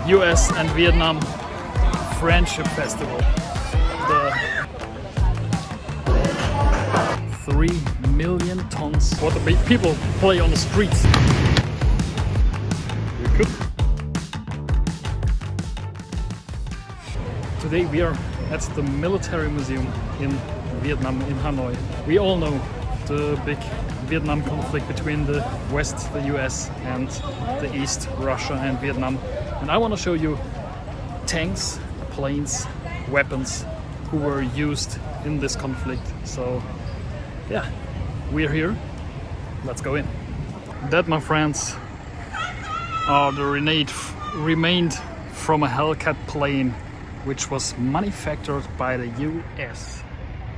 US and Vietnam Friendship Festival. The 3 million tons what the people play on the streets. We could. Today we are at the military museum in Vietnam, in Hanoi. We all know the big Vietnam conflict between the West, the US, and the East, Russia and Vietnam. And I want to show you tanks, planes, weapons who were used in this conflict. So yeah, we're here. Let's go in. That, my friends, are the remained from a Hellcat plane which was manufactured by the US.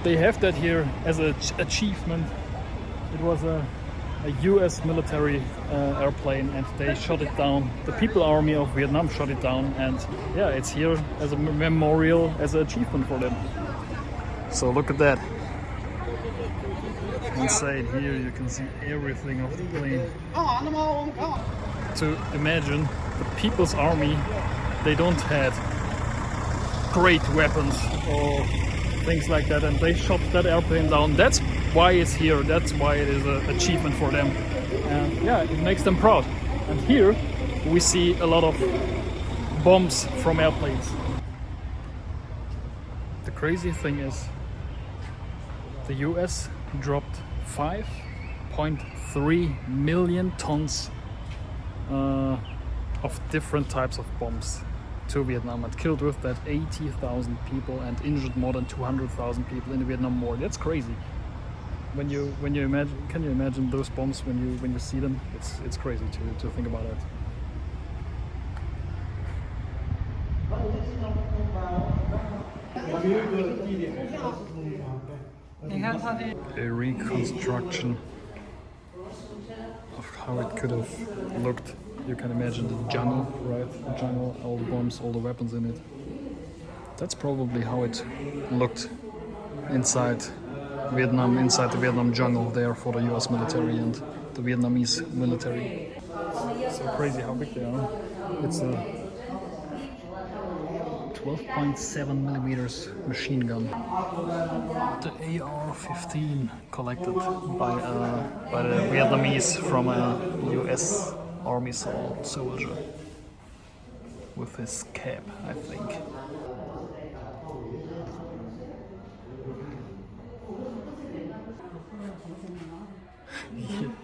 They have that here as an achievement. It was a US military airplane and they shot it down. The People Army of Vietnam shot it down, and yeah, it's here as a memorial, as an achievement for them. So look at that. Inside here you can see everything of the plane. To imagine the People's Army, they don't have great weapons or things like that, and they shot that airplane down. That's why it's here, that's why it is an achievement for them, and yeah, it makes them proud. And here we see a lot of bombs from airplanes. The crazy thing is the US dropped 5.3 million tons of different types of bombs to Vietnam, and killed with that 80,000 people and injured more than 200,000 people in the Vietnam War. That's crazy. When you imagine, can you imagine those bombs when you see them? It's crazy to think about it. A reconstruction of how it could have looked. You can imagine the jungle, right? The jungle, all the bombs, all the weapons in it. That's probably how it looked inside Vietnam, inside the Vietnam jungle there for the US military and the Vietnamese military. So crazy how big they are. It's a 12.7 millimeters machine gun. The AR-15 collected by the Vietnamese from a US Army soldier with his cap, I think.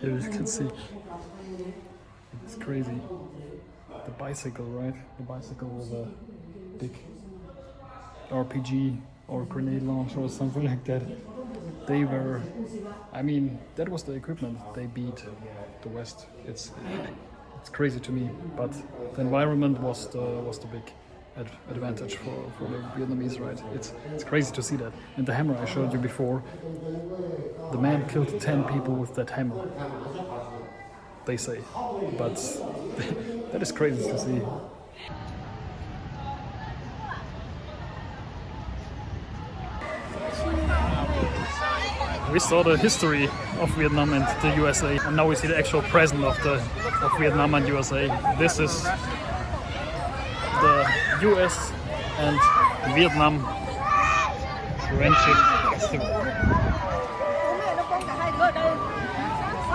Here you can see. It's crazy. The bicycle, right? The bicycle with a big RPG or grenade launcher or something like that. They were, I mean, that was the equipment. They beat the West. It's crazy to me, but the environment was the big advantage for the Vietnamese, right? It's crazy to see that. And the hammer I showed you before, the man killed 10 people with that hammer, they say, but that is crazy to see. We saw the history of Vietnam and the USA, and now we see the actual present of Vietnam and USA. This is the US and Vietnam Friendship Festival.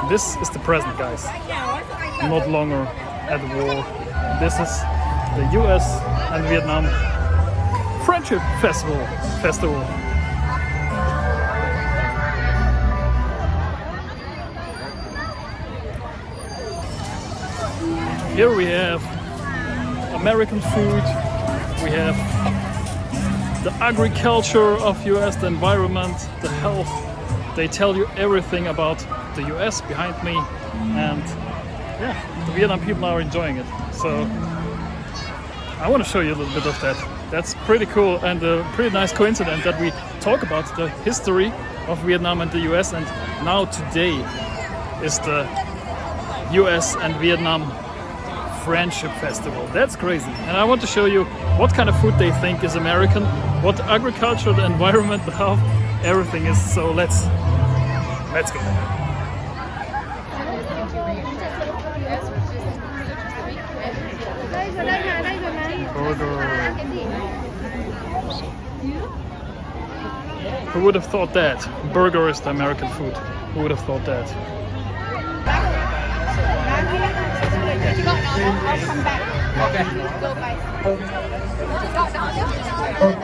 This is the present, guys. Not longer at war. This is the US and Vietnam Friendship Festival. Here we have American food, we have the agriculture of US, the environment, the health. They tell you everything about the US behind me, and yeah, the Vietnam people are enjoying it. So I want to show you a little bit of that. That's pretty cool and a pretty nice coincidence that we talk about the history of Vietnam and the US, and now today is the US and Vietnam Friendship Festival. That's crazy. And I want to show you what kind of food they think is American, what agriculture, the environment, the health, everything is. So let's go. Đây rồi này. Burger. Who would have thought that? Burger is the American food. Who would have thought that?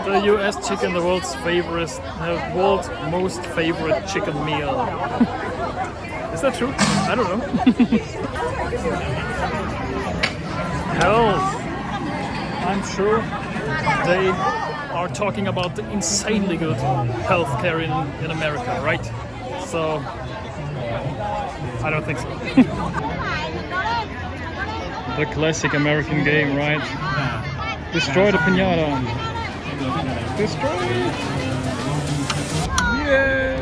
The US chicken, the world's most favorite chicken meal. Is that true? I don't know. Health. I'm sure they are talking about the insanely good healthcare in America, right? So I don't think so. The classic American game, right? Destroy the piñata. Destroy it. Yay!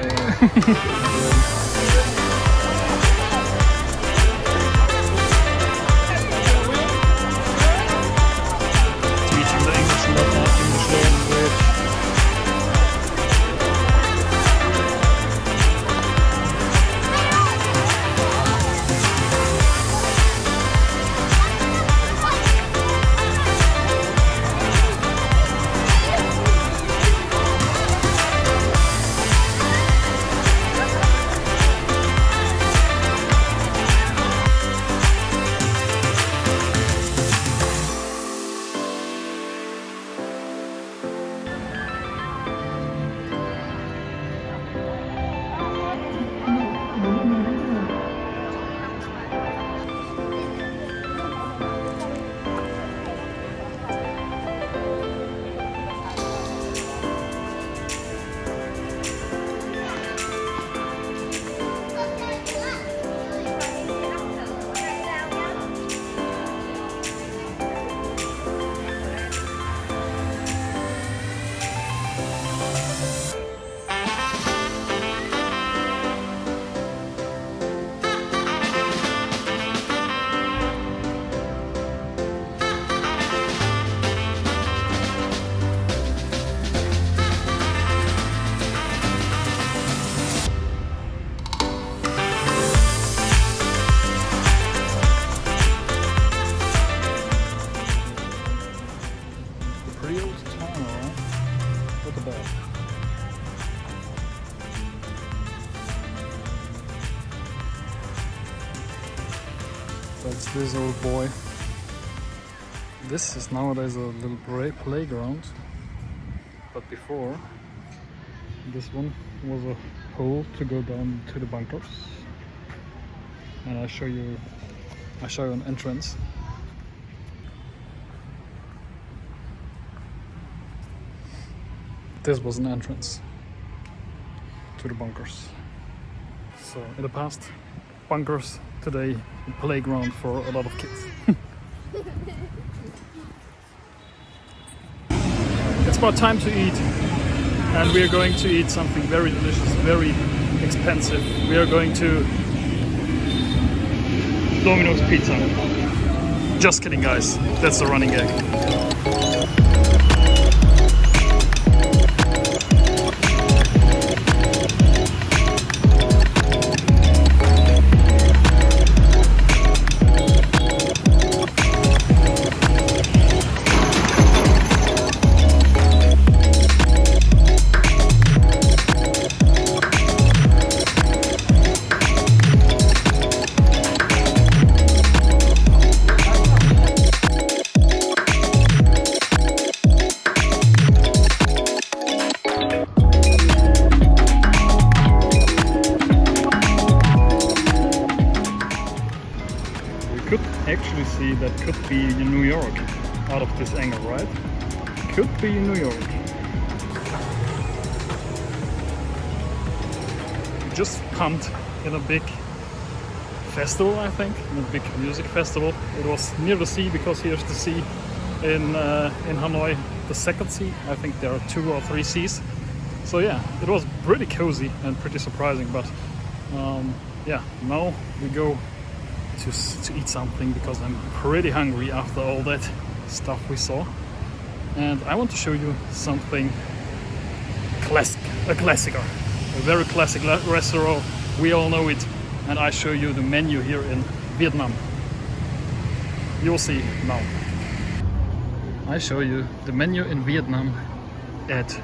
That's this old boy. This is nowadays a little playground, but before this one was a hole to go down to the bunkers. And I show you an entrance. This was an entrance to the bunkers. So in the past, bunkers, today a playground for a lot of kids. It's about time to eat, and we are going to eat something very delicious, very expensive. We are going to Domino's Pizza. Just kidding, guys, that's the running gag. Actually see that could be in New York out of this angle, right? Could be in New York. Just pumped in a big festival, I think, in a big music festival. It was near the sea because here's the sea in Hanoi, the second sea. I think there are 2 or 3 seas. So yeah, it was pretty cozy and pretty surprising. But yeah, now we go to eat something because I'm pretty hungry after all that stuff we saw, and I want to show you something classic, a very classic restaurant. We all know it, and I show you the menu here in Vietnam. You'll see now. I show you the menu in Vietnam at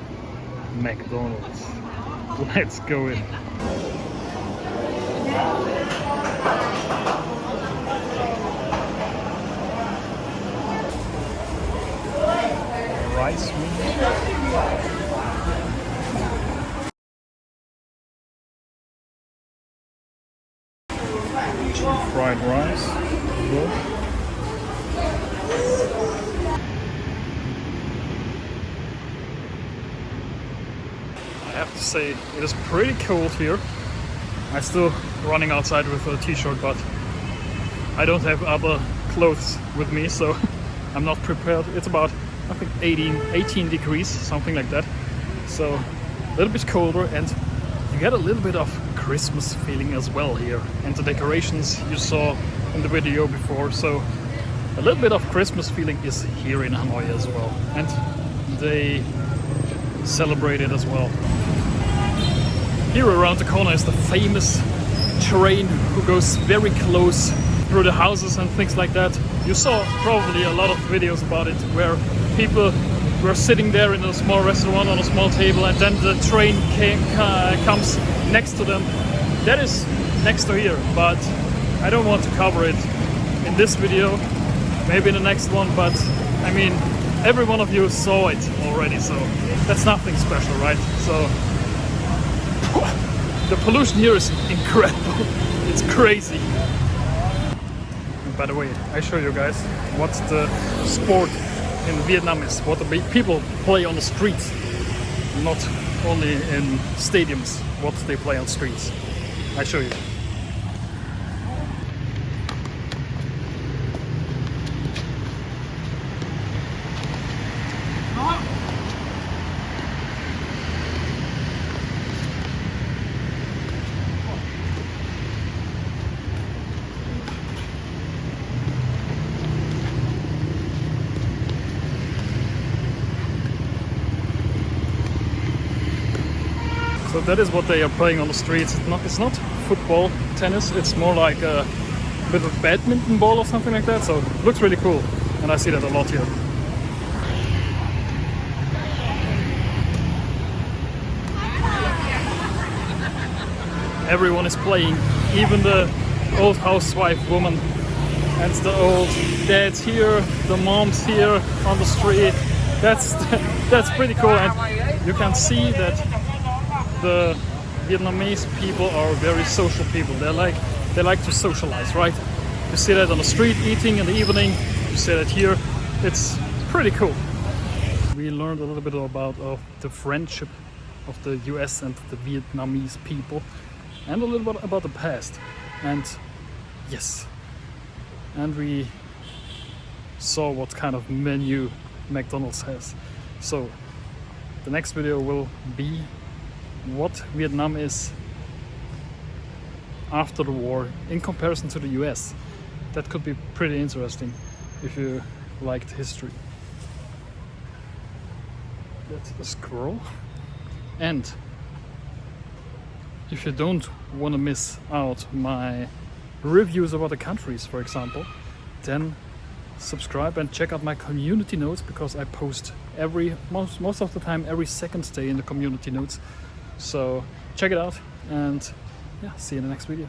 McDonald's. Let's go in. Rice meat. Fried rice. Good. I have to say it is pretty cold here. I'm still running outside with a t-shirt, but I don't have other clothes with me, so I'm not prepared. It's about, I think, 18 degrees, something like that. So a little bit colder, and you get a little bit of Christmas feeling as well here. And the decorations you saw in the video before, so a little bit of Christmas feeling is here in Hanoi as well. And they celebrate it as well. Here around the corner is the famous train who goes very close through the houses and things like that. You saw probably a lot of videos about it where people were sitting there in a small restaurant on a small table, and then the train comes next to them. That is next to here, but I don't want to cover it in this video, maybe in the next one, but I mean, every one of you saw it already, so that's nothing special, right? So the pollution here is incredible. It's crazy. And by the way, I show you guys what the sport in Vietnam is, what the people play on the streets, not only in stadiums, what they play on streets. I show you. So that is what they are playing on the streets. It's not football, tennis, it's more like a bit of badminton ball or something like that. So it looks really cool, and I see that a lot here. Everyone is playing, even the old housewife woman and the old dads here, the moms here on the street. That's pretty cool, and you can see that the Vietnamese people are very social people. They like to socialize, right? You see that on the street eating in the evening. You see that here. It's pretty cool. We learned a little bit about the friendship of the US and the Vietnamese people, and a little bit about the past. And yes, and we saw what kind of menu McDonald's has. So the next video will be what Vietnam is after the war in comparison to the US. That could be pretty interesting if you liked history. That's a squirrel. And if you don't want to miss out my reviews of other countries, for example, then subscribe and check out my community notes, because I post most of the time every second day in the community notes. So check it out, and yeah, see you in the next video.